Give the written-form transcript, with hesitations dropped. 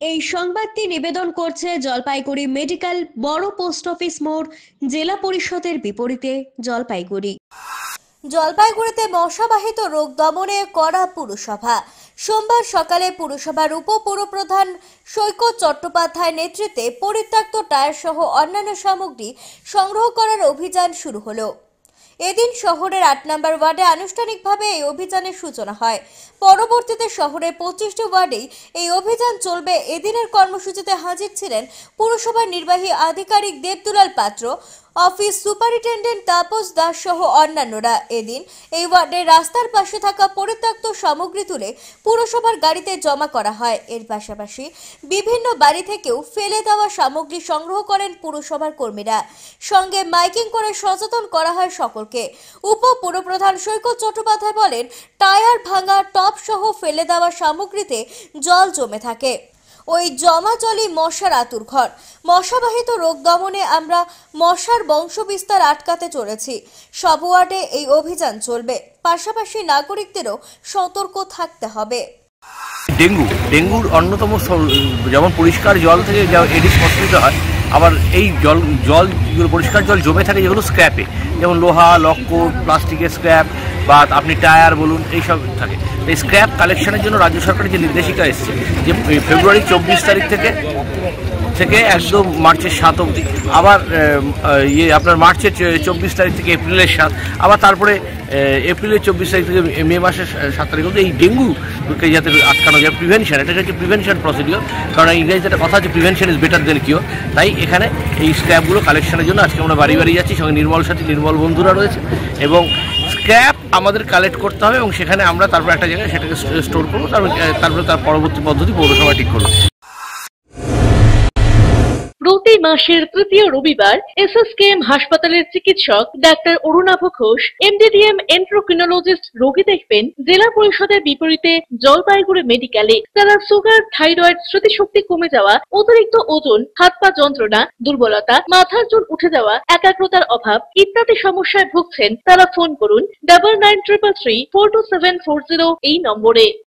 এই সংবাদটি নিবেদন করছে জলপাইগুড়ি মেডিকেল বড় পোস্ট অফিস মোড়, জেলা পরিষদের বিপরীতে, জলপাইগুড়ি। জলপাইগুড়িতে মশাবাহিত রোগ দমনে কড়া পুরসভা। সোমবার সকালে পুরসভার উপপুরপ্রধান সৈকত চট্টোপাধ্যায়ের নেতৃত্বে পরিত্যক্ত টায়ার সহ অন্যান্য সামগ্রী সংগ্রহ করার অভিযান শুরু হলো। এদিন শহরের ৮ নম্বর ওয়ার্ডে আনুষ্ঠানিকভাবে এই অভিযানের সূচনা হয়। পরবর্তীতে শহরের 25টি ওয়ার্ডেই এই অভিযান চলবে। এদিনের কর্মসূচিতে হাজির ছিলেন পুরসভার নির্বাহী আধিকারিক দেবদুলাল পাত্র, অফিস সুপারিনটেন্ডেন্ট তাপস দাস সহ অন্যান্যরা। এদিন এই ওয়ার্ডের রাস্তার পাশে থাকা পরিত্যক্ত সামগ্রী তুলে পুরসভার গাড়িতে জমা করা হয়। এর পাশাপাশি বিভিন্ন বাড়ি থেকেও ফেলে দেওয়া সামগ্রী সংগ্রহ করেন পুরসভার কর্মীরা। সঙ্গে মাইকিং করে সচেতন করা হয় সকলকে। উপপুরপ্রধান সৈকত চট্টোপাধ্যায় বলেন, টায়ার ভাঙা, টপ সহ ফেলে দেওয়া সামগ্রীতে জল জমে থাকে। ওই জমা জলই মশার আতুর ঘর। মশাবাহিত রোগ দমনে আমরা মশার বংশবিস্তার আটকাতে চলেছি। সব ওয়ার্ডে এই অভিযান চলবে। পাশাপাশি নাগরিকদেরও সতর্ক থাকতে হবে। ডেঙ্গুর অন্যতম যেমন পরিষ্কার জল থেকে এডিস মশকিটো হয়, আবার এই জলগুলো পরিষ্কার জল জমে থাকে যেগুলো স্ক্র্যাপে, যেমন লোহা, লক্কর, প্লাস্টিকের স্ক্র্যাপ বা আপনি টায়ার বলুন, এইসব থাকে। এই স্ক্র্যাপ কালেকশনের জন্য রাজ্য সরকারের যে নির্দেশিকা এসছে যে ফেব্রুয়ারি 24 তারিখ থেকে একদম মার্চের 7 অবধি, আবার আপনার মার্চের 24 তারিখ থেকে এপ্রিলের 7, আবার তারপরে এপ্রিলের 24 তারিখ থেকে মে মাসের 7 তারিখ অবধি এই ডেঙ্গুকে যাতে আটকানো যায়, প্রিভেনশন, এটা হচ্ছে প্রিভেনশন প্রসিডিওর। কারণ ইংরেজিতে একটা কথা আছে, prevention is better then cure. তাই এখানে এই স্ক্র্যাপগুলো কালেকশনের জন্য আজকে আমরা বাড়ি বাড়ি যাচ্ছি। সঙ্গে নির্মল সাথী, নির্মল বন্ধুরা রয়েছে, এবং স্ক্র্যাপ আমাদের কালেক্ট করতে হবে এবং সেখানে আমরা তারপর একটা জায়গায় সেটাকে স্টোর করবো। তারপরে তার পরবর্তী পদ্ধতি পৌরসভা ঠিক করবে। প্রতি মাসের তৃতীয় রবিবার এসএসকেএম হাসপাতালের চিকিৎসক ডাক্তার অরুণাভ ঘোষ, এমডিডিএম এন্ড্রোক্রিনোলজিস্ট রোগী দেখবেন জেলা পরিষদের বিপরীতে জলপাইগুড়ি মেডিকেলে। তারা সুগার, থাইরয়েড, স্মৃতিশক্তি কমে যাওয়া, অতিরিক্ত ওজন, হাত পা যন্ত্রণা, দুর্বলতা, মাথার চুল উঠে যাওয়া, একাগ্রতার অভাব ইত্যাদি সমস্যায় ভুগছেন। তারা ফোন করুন 9933342740 এই নম্বরে।